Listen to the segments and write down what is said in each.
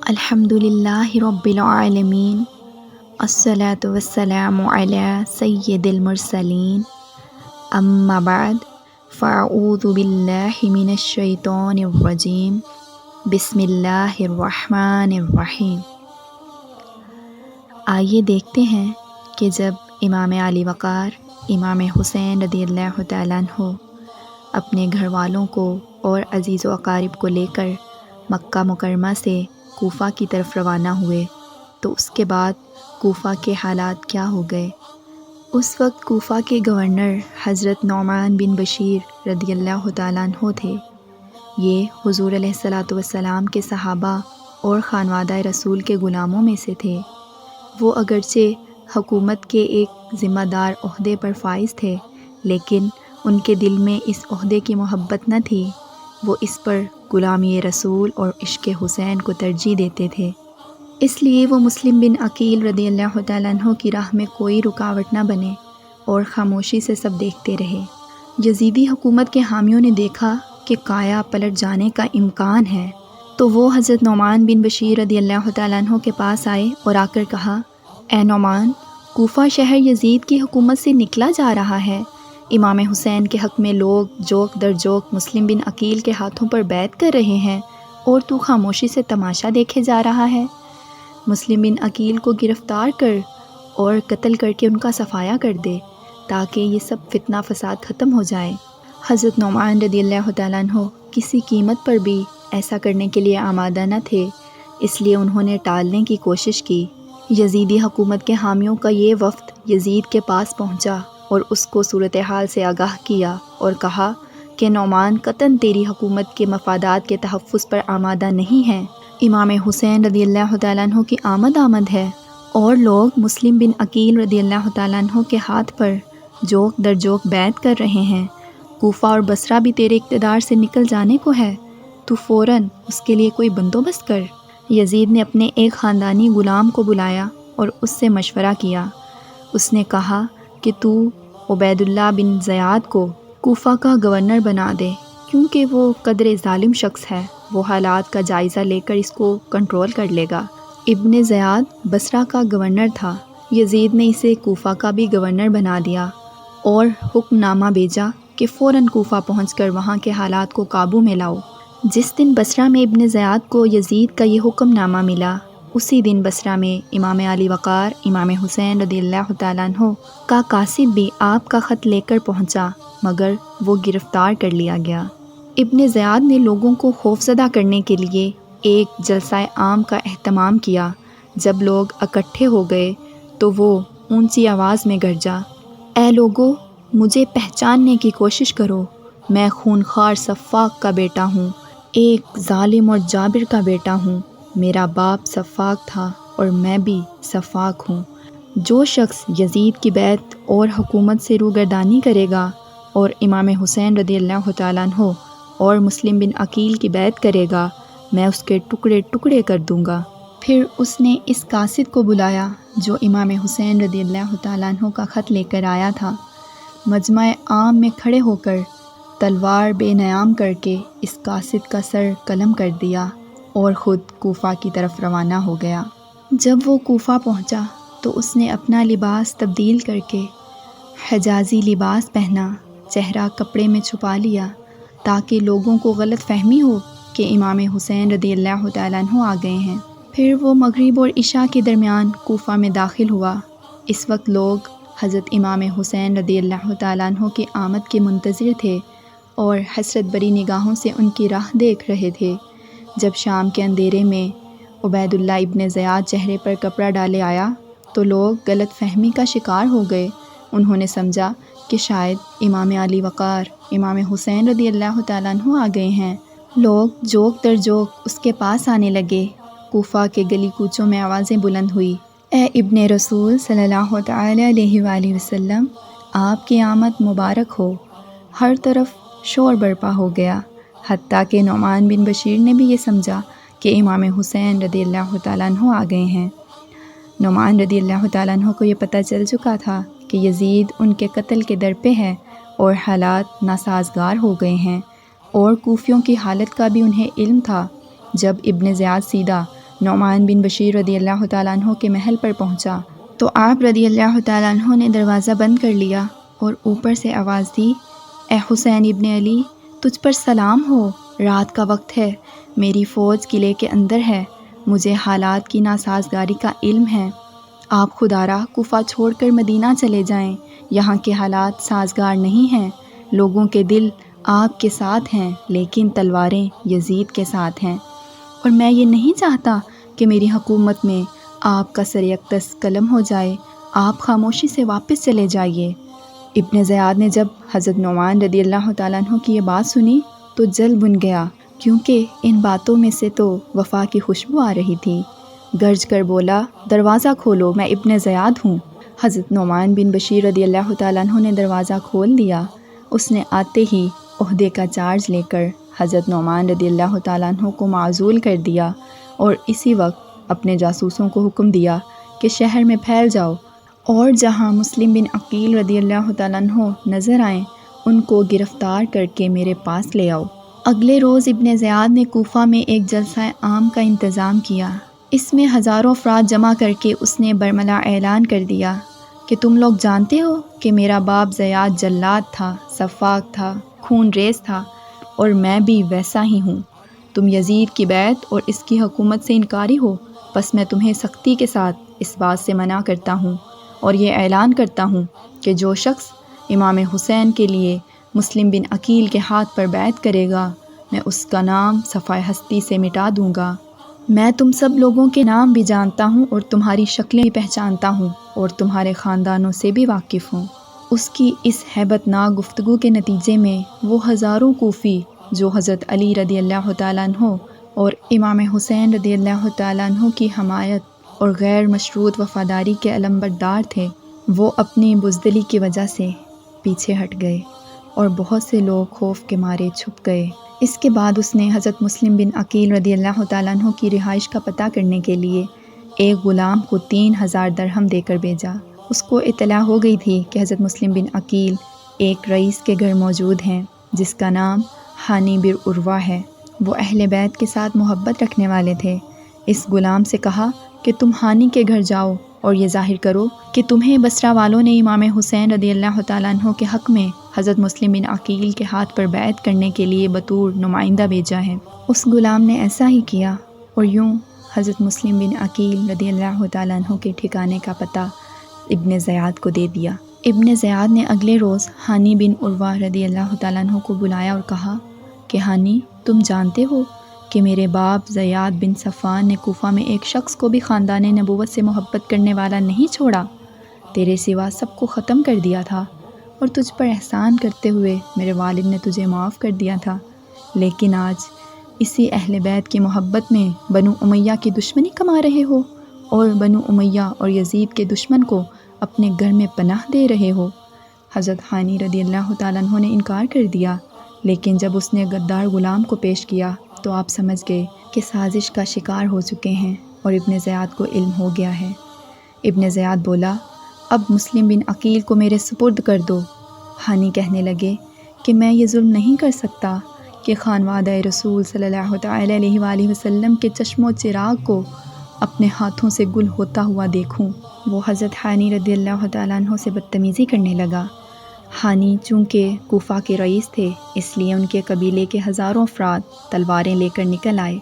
الحمد للہ رب العالمین، الصلاۃ والسلام علی سید المرسلین، اما بعد فاعوذ باللہ من الشیطان الرجیم، بسم اللہ الرحمن الرحیم۔ آئیے دیکھتے ہیں کہ جب امام علی وقار امام حسین رضی اللہ تعالیٰ عنہ اپنے گھر والوں کو اور عزیز و اقارب کو لے کر مکہ مکرمہ سے کوفہ کی طرف روانہ ہوئے تو اس کے بعد کوفہ کے حالات کیا ہو گئے۔ اس وقت کوفہ کے گورنر حضرت نعمان بن بشیر رضی اللہ تعالیٰ عنہ تھے۔ یہ حضور علیہ الصلاۃ والسلام کے صحابہ اور خانوادہ رسول کے غلاموں میں سے تھے۔ وہ اگرچہ حکومت کے ایک ذمہ دار عہدے پر فائز تھے، لیکن ان کے دل میں اس عہدے کی محبت نہ تھی۔ وہ اس پر غلامی رسول اور عشق حسین کو ترجیح دیتے تھے، اس لیے وہ مسلم بن عقیل رضی اللہ تعالیٰ عنہ کی راہ میں کوئی رکاوٹ نہ بنے اور خاموشی سے سب دیکھتے رہے۔ یزیدی حکومت کے حامیوں نے دیکھا کہ کایا پلٹ جانے کا امکان ہے، تو وہ حضرت نعمان بن بشیر رضی اللہ تعالیٰ عنہ کے پاس آئے اور آ کر کہا، اے نعمان، کوفہ شہر یزید کی حکومت سے نکلا جا رہا ہے۔ امام حسین کے حق میں لوگ جوک در جوک مسلم بن عقیل کے ہاتھوں پر بیعت کر رہے ہیں اور تو خاموشی سے تماشا دیکھے جا رہا ہے۔ مسلم بن عقیل کو گرفتار کر اور قتل کر کے ان کا صفایا کر دے تاکہ یہ سب فتنہ فساد ختم ہو جائے۔ حضرت نعمان رضی اللہ تعالیٰ عنہ کسی قیمت پر بھی ایسا کرنے کے لیے آمادہ نہ تھے، اس لیے انہوں نے ٹالنے کی کوشش کی۔ یزیدی حکومت کے حامیوں کا یہ وفد یزید کے پاس پہنچا اور اس کو صورتحال سے آگاہ کیا اور کہا کہ نعمان قطعاً تیری حکومت کے مفادات کے تحفظ پر آمادہ نہیں ہے۔ امام حسین رضی اللہ تعالیٰ عنہ کی آمد ہے اور لوگ مسلم بن عقیل رضی اللہ تعالیٰ عنہ کے ہاتھ پر جوک در جوک بیعت کر رہے ہیں۔ کوفہ اور بصرہ بھی تیرے اقتدار سے نکل جانے کو ہے، تو فوراً اس کے لیے کوئی بندوبست کر۔ یزید نے اپنے ایک خاندانی غلام کو بلایا اور اس سے مشورہ کیا۔ اس نے کہا کہ تو عبید اللہ بن زیاد کو کوفہ کا گورنر بنا دے، کیونکہ وہ قدر ظالم شخص ہے، وہ حالات کا جائزہ لے کر اس کو کنٹرول کر لے گا۔ ابن زیاد بصرہ کا گورنر تھا۔ یزید نے اسے کوفہ کا بھی گورنر بنا دیا اور حکم نامہ بھیجا کہ فوراً کوفہ پہنچ کر وہاں کے حالات کو قابو میں لاؤ۔ جس دن بصرہ میں ابن زیاد کو یزید کا یہ حکم نامہ ملا، اسی دن بصرہ میں امام علی وقار امام حسین رضی اللہ تعالیٰ عنہ کا قاصد بھی آپ کا خط لے کر پہنچا، مگر وہ گرفتار کر لیا گیا۔ ابن زیاد نے لوگوں کو خوفزدہ کرنے کے لیے ایک جلسہ عام کا اہتمام کیا۔ جب لوگ اکٹھے ہو گئے تو وہ اونچی آواز میں گرجا، اے لوگو، مجھے پہچاننے کی کوشش کرو، میں خونخوار سفاک کا بیٹا ہوں، ایک ظالم اور جابر کا بیٹا ہوں۔ میرا باپ سفاک تھا اور میں بھی سفاک ہوں۔ جو شخص یزید کی بیعت اور حکومت سے روگردانی کرے گا اور امام حسین رضی اللہ تعالیٰ عنہ اور مسلم بن عقیل کی بیعت کرے گا، میں اس کے ٹکڑے ٹکڑے کر دوں گا۔ پھر اس نے اس قاصد کو بلایا جو امام حسین رضی اللہ تعالیٰ عنہ کا خط لے کر آیا تھا۔ مجمع عام میں کھڑے ہو کر تلوار بے نیام کر کے اس قاصد کا سر قلم کر دیا اور خود کوفہ کی طرف روانہ ہو گیا۔ جب وہ کوفہ پہنچا تو اس نے اپنا لباس تبدیل کر کے حجازی لباس پہنا، چہرہ کپڑے میں چھپا لیا تاکہ لوگوں کو غلط فہمی ہو کہ امام حسین رضی اللہ تعالیٰ عنہ آ گئے ہیں۔ پھر وہ مغرب اور عشاء کے درمیان کوفہ میں داخل ہوا۔ اس وقت لوگ حضرت امام حسین رضی اللہ تعالیٰ عنہ کی آمد کے منتظر تھے اور حسرت بری نگاہوں سے ان کی راہ دیکھ رہے تھے۔ جب شام کے اندھیرے میں عبید اللہ ابن زیاد چہرے پر کپڑا ڈالے آیا تو لوگ غلط فہمی کا شکار ہو گئے۔ انہوں نے سمجھا کہ شاید امام علی وقار امام حسین رضی اللہ تعالیٰ عنہ آ گئے ہیں۔ لوگ جوک در جوک اس کے پاس آنے لگے۔ کوفہ کے گلی کوچوں میں آوازیں بلند ہوئی، اے ابن رسول صلی اللہ تعالیٰ علیہ وآلہ وسلم، آپ کی آمد مبارک ہو۔ ہر طرف شور برپا ہو گیا، حتیٰ کہ نعمان بن بشیر نے بھی یہ سمجھا کہ امام حسین رضی اللہ تعالیٰ عنہ آ گئے ہیں۔ نعمان رضی اللہ تعالیٰ عنہ کو یہ پتہ چل چکا تھا کہ یزید ان کے قتل کے در پہ ہے اور حالات ناسازگار ہو گئے ہیں، اور کوفیوں کی حالت کا بھی انہیں علم تھا۔ جب ابن زیاد سیدھا نعمان بن بشیر رضی اللہ تعالیٰ عنہ کے محل پر پہنچا تو آپ رضی اللہ تعالیٰ عنہ نے دروازہ بند کر لیا اور اوپر سے آواز دی، اے حسین ابن علی، تجھ پر سلام ہو، رات کا وقت ہے، میری فوج قلعے کے اندر ہے، مجھے حالات کی ناسازگاری کا علم ہے، آپ خدا را کوفہ چھوڑ کر مدینہ چلے جائیں، یہاں کے حالات سازگار نہیں ہیں، لوگوں کے دل آپ کے ساتھ ہیں لیکن تلواریں یزید کے ساتھ ہیں، اور میں یہ نہیں چاہتا کہ میری حکومت میں آپ کا سر اقدس قلم ہو جائے، آپ خاموشی سے واپس چلے جائیے۔ ابن زیاد نے جب حضرت نعمان رضی اللہ تعالیٰ عنہ کی یہ بات سنی تو جل بن گیا، کیونکہ ان باتوں میں سے تو وفا کی خوشبو آ رہی تھی۔ گرج کر بولا، دروازہ کھولو، میں ابن زیاد ہوں۔ حضرت نعمان بن بشیر رضی اللہ تعالیٰ عنہ نے دروازہ کھول دیا۔ اس نے آتے ہی عہدے کا چارج لے کر حضرت نعمان رضی اللہ تعالیٰ عنہ کو معزول کر دیا اور اسی وقت اپنے جاسوسوں کو حکم دیا کہ شہر میں پھیل جاؤ اور جہاں مسلم بن عقیل رضی اللہ تعالیٰ عنہ نظر آئیں ان کو گرفتار کر کے میرے پاس لے آؤ۔ اگلے روز ابن زیاد نے کوفہ میں ایک جلسہ عام کا انتظام کیا۔ اس میں ہزاروں افراد جمع کر کے اس نے برملا اعلان کر دیا کہ تم لوگ جانتے ہو کہ میرا باپ زیاد جلاد تھا، سفاک تھا، خون ریز تھا، اور میں بھی ویسا ہی ہوں۔ تم یزید کی بیعت اور اس کی حکومت سے انکاری ہو، بس میں تمہیں سختی کے ساتھ اس بات سے منع کرتا ہوں اور یہ اعلان کرتا ہوں کہ جو شخص امام حسین کے لیے مسلم بن عقیل کے ہاتھ پر بیعت کرے گا میں اس کا نام صفحہ ہستی سے مٹا دوں گا۔ میں تم سب لوگوں کے نام بھی جانتا ہوں اور تمہاری شکلیں بھی پہچانتا ہوں اور تمہارے خاندانوں سے بھی واقف ہوں۔ اس کی اس ہیبت ناک گفتگو کے نتیجے میں وہ ہزاروں کوفی جو حضرت علی رضی اللہ تعالیٰ عنہ اور امام حسین رضی اللہ تعالیٰ عنہ کی حمایت اور غیر مشروط وفاداری کے علمبردار تھے، وہ اپنی بزدلی کی وجہ سے پیچھے ہٹ گئے اور بہت سے لوگ خوف کے مارے چھپ گئے۔ اس کے بعد اس نے حضرت مسلم بن عقیل رضی اللہ تعالیٰ عنہ کی رہائش کا پتہ کرنے کے لیے ایک غلام کو 3000 درہم دے کر بھیجا۔ اس کو اطلاع ہو گئی تھی کہ حضرت مسلم بن عقیل ایک رئیس کے گھر موجود ہیں جس کا نام ہانی بن عروہ ہے۔ وہ اہل بیت کے ساتھ محبت رکھنے والے تھے۔ اس غلام سے کہا کہ تم ہانی کے گھر جاؤ اور یہ ظاہر کرو کہ تمہیں بصرہ والوں نے امام حسین رضی اللہ تعالیٰ عنہ کے حق میں حضرت مسلم بن عقیل کے ہاتھ پر بیعت کرنے کے لیے بطور نمائندہ بھیجا ہے۔ اس غلام نے ایسا ہی کیا اور یوں حضرت مسلم بن عقیل رضی اللہ تعالیٰ عنہ کے ٹھکانے کا پتہ ابن زیاد کو دے دیا۔ ابن زیاد نے اگلے روز ہانی بن عروہ رضی اللہ تعالیٰ عنہ کو بلایا اور کہا کہ ہانی، تم جانتے ہو کہ میرے باپ زیاد بن صفوان نے کوفہ میں ایک شخص کو بھی خاندان نبوت سے محبت کرنے والا نہیں چھوڑا، تیرے سوا سب کو ختم کر دیا تھا، اور تجھ پر احسان کرتے ہوئے میرے والد نے تجھے معاف کر دیا تھا، لیکن آج اسی اہل بیت کی محبت میں بنو امیہ کی دشمنی کما رہے ہو اور بنو امیہ اور یزید کے دشمن کو اپنے گھر میں پناہ دے رہے ہو۔ حضرت ہانی رضی اللہ تعالیٰ عنہ نے انکار کر دیا، لیکن جب اس نے غدار غلام کو پیش کیا تو آپ سمجھ گئے کہ سازش کا شکار ہو چکے ہیں اور ابن زیاد کو علم ہو گیا ہے۔ ابن زیاد بولا، اب مسلم بن عقیل کو میرے سپرد کر دو۔ ہانی کہنے لگے کہ میں یہ ظلم نہیں کر سکتا کہ خانوادہ رسول صلی اللہ تعالی علیہ وآلہ وسلم کے چشم و چراغ کو اپنے ہاتھوں سے گل ہوتا ہوا دیکھوں۔ وہ حضرت ہانی رضی اللہ تعالیٰ عنہ سے بدتمیزی کرنے لگا۔ ہانی چونکہ کوفہ کے رئیس تھے اس لیے ان کے قبیلے کے ہزاروں افراد تلواریں لے کر نکل آئے،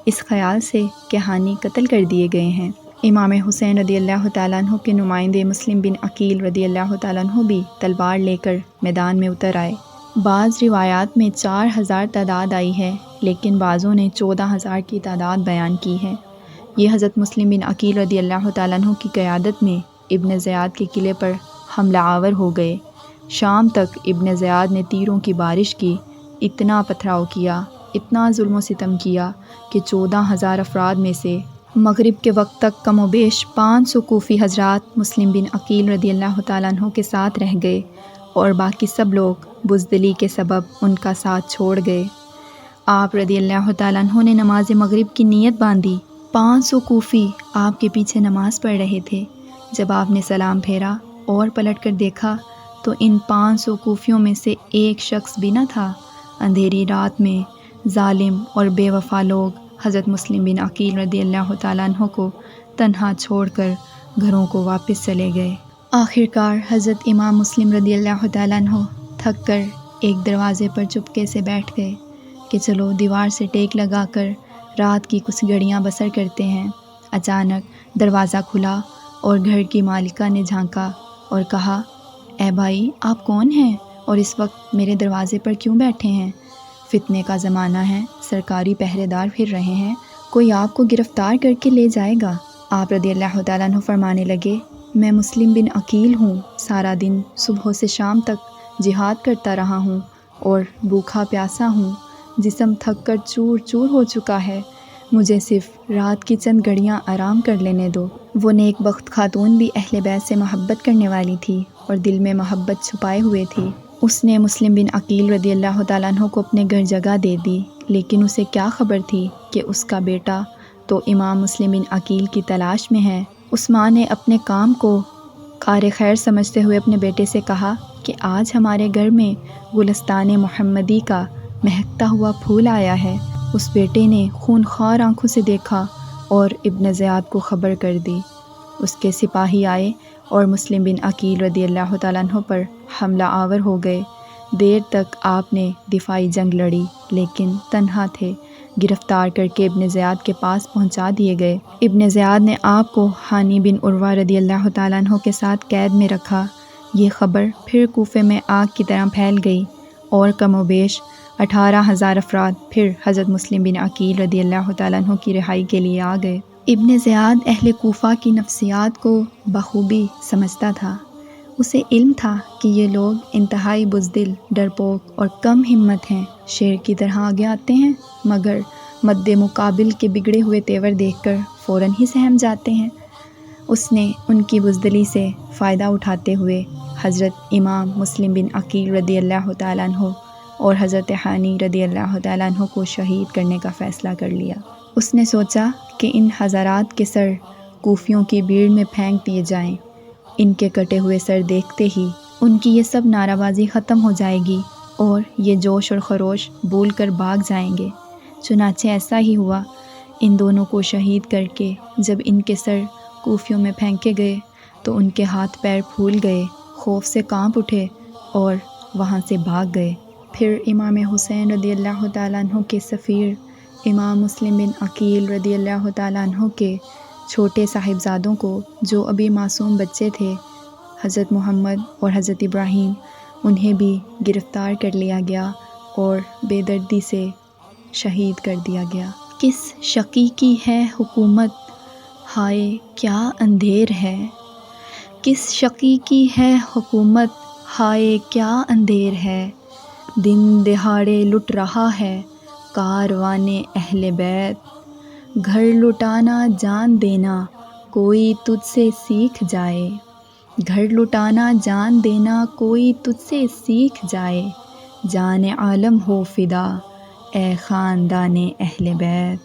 اس خیال سے کہ ہانی قتل کر دیے گئے ہیں۔ امام حسین رضی اللہ تعالیٰ عنہ کے نمائندے مسلم بن عقیل رضی اللہ تعالیٰ عنہ بھی تلوار لے کر میدان میں اتر آئے۔ بعض روایات میں 4000 تعداد آئی ہے، لیکن بعضوں نے 14000 کی تعداد بیان کی ہے۔ یہ حضرت مسلم بن عقیل رضی اللہ تعالیٰ عنہ کی قیادت میں ابن زیاد کے قلعے پر حملہ آور ہو گئے۔ شام تک ابن زیاد نے تیروں کی بارش کی، اتنا پتھراؤ کیا، اتنا ظلم و ستم کیا کہ 14000 افراد میں سے مغرب کے وقت تک کم و بیش 500 کوفی حضرات مسلم بن عقیل رضی اللہ تعالیٰ عنہ کے ساتھ رہ گئے اور باقی سب لوگ بزدلی کے سبب ان کا ساتھ چھوڑ گئے۔ آپ رضی اللہ تعالیٰ عنہ نے نماز مغرب کی نیت باندھی۔ 500 کوفی آپ کے پیچھے نماز پڑھ رہے تھے۔ جب آپ نے سلام پھیرا اور پلٹ کر دیکھا تو ان 500 کوفیوں میں سے ایک شخص بھی نہ تھا۔ اندھیری رات میں ظالم اور بے وفا لوگ حضرت مسلم بن عقیل رضی اللہ تعالیٰ عنہ کو تنہا چھوڑ کر گھروں کو واپس چلے گئے۔ آخرکار حضرت امام مسلم رضی اللہ تعالیٰ عنہ تھک کر ایک دروازے پر چپکے سے بیٹھ گئے کہ چلو دیوار سے ٹیک لگا کر رات کی کچھ گھڑیاں بسر کرتے ہیں۔ اچانک دروازہ کھلا اور گھر کی مالکہ نے جھانکا اور کہا، اے بھائی، آپ کون ہیں اور اس وقت میرے دروازے پر کیوں بیٹھے ہیں؟ فتنے کا زمانہ ہے، سرکاری پہرے دار پھر رہے ہیں، کوئی آپ کو گرفتار کر کے لے جائے گا۔ آپ رضی اللہ تعالیٰ عنہ فرمانے لگے، میں مسلم بن عقیل ہوں، سارا دن صبح سے شام تک جہاد کرتا رہا ہوں اور بھوکھا پیاسا ہوں، جسم تھک کر چور چور ہو چکا ہے، مجھے صرف رات کی چند گھڑیاں آرام کر لینے دو۔ وہ نیک بخت خاتون بھی اہل بیت سے محبت کرنے والی تھی اور دل میں محبت چھپائے ہوئے تھی۔ اس نے مسلم بن عقیل رضی اللہ تعالیٰ عنہ کو اپنے گھر جگہ دے دی، لیکن اسے کیا خبر تھی کہ اس کا بیٹا تو امام مسلم بن عقیل کی تلاش میں ہے۔ اس ماں نے اپنے کام کو کار خیر سمجھتے ہوئے اپنے بیٹے سے کہا کہ آج ہمارے گھر میں گلستان محمدی کا مہکتا ہوا پھول آیا ہے۔ اس بیٹے نے خونخوار آنکھوں سے دیکھا اور ابن زیاد کو خبر کر دی۔ اس کے سپاہی آئے اور مسلم بن عقیل رضی اللہ تعالیٰ عنہ پر حملہ آور ہو گئے۔ دیر تک آپ نے دفاعی جنگ لڑی، لیکن تنہا تھے، گرفتار کر کے ابن زیاد کے پاس پہنچا دیے گئے۔ ابن زیاد نے آپ کو ہانی بن عروہ رضی اللہ تعالیٰ عنہ کے ساتھ قید میں رکھا۔ یہ خبر پھر کوفے میں آگ کی طرح پھیل گئی اور کم و بیش 18,000 افراد پھر حضرت مسلم بن عقیل رضی اللہ تعالیٰ عنہ کی رہائی کے لیے آ گئے۔ ابن زیاد اہل کوفہ کی نفسیات کو بخوبی سمجھتا تھا۔ اسے علم تھا کہ یہ لوگ انتہائی بزدل، ڈرپوک اور کم ہمت ہیں، شیر کی طرح آگے آتے ہیں مگر مد مقابل کے بگڑے ہوئے تیور دیکھ کر فوراً ہی سہم جاتے ہیں۔ اس نے ان کی بزدلی سے فائدہ اٹھاتے ہوئے حضرت امام مسلم بن عقیل رضی اللہ تعالیٰ عنہ اور حضرت ہانی رضی اللہ تعالیٰ عنہ کو شہید کرنے کا فیصلہ کر لیا۔ اس نے سوچا کہ ان حضرات کے سر کوفیوں کی بھیڑ میں پھینک دیے جائیں۔ ان کے کٹے ہوئے سر دیکھتے ہی ان کی یہ سب نعرہ بازی ختم ہو جائے گی اور یہ جوش اور خروش بھول کر بھاگ جائیں گے۔ چنانچہ ایسا ہی ہوا۔ ان دونوں کو شہید کر کے جب ان کے سر کوفیوں میں پھینکے گئے تو ان کے ہاتھ پیر پھول گئے، خوف سے کانپ اٹھے اور وہاں سے بھاگ گئے۔ پھر امام حسین رضی اللہ تعالیٰ عنہ کے سفیر امام مسلم بن عقیل رضی اللہ تعالیٰ عنہ کے چھوٹے صاحبزادوں کو، جو ابھی معصوم بچے تھے، حضرت محمد اور حضرت ابراہیم، انہیں بھی گرفتار کر لیا گیا اور بے دردی سے شہید کر دیا گیا۔ کس شقی کی ہے حکومت، ہائے کیا اندھیر ہے، کس شقی کی ہے حکومت، ہائے کیا اندھیر ہے، دن دہاڑے لٹ رہا ہے کاروان اہل بیت، گھر لٹانا جان دینا کوئی تجھ سے سیکھ جائے، گھر لٹانا جان دینا کوئی تجھ سے سیکھ جائے، جان عالم ہو فدا اے خاندان اہل بیت۔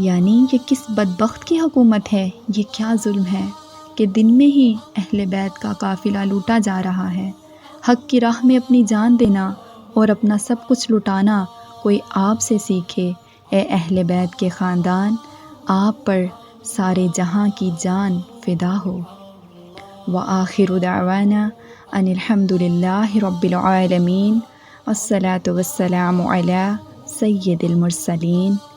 یعنی یہ کس بدبخت کی حکومت ہے، یہ کیا ظلم ہے کہ دن میں ہی اہل بیت کا قافلہ لوٹا جا رہا ہے۔ حق کی راہ میں اپنی جان دینا اور اپنا سب کچھ لٹانا کوئی آپ سے سیکھے، اے اہل بیت کے خاندان، آپ پر سارے جہاں کی جان فدا ہو۔ وآخر دعوانا ان الحمد للہ رب العالمین، والصلاة والسلام علی سید المرسلین۔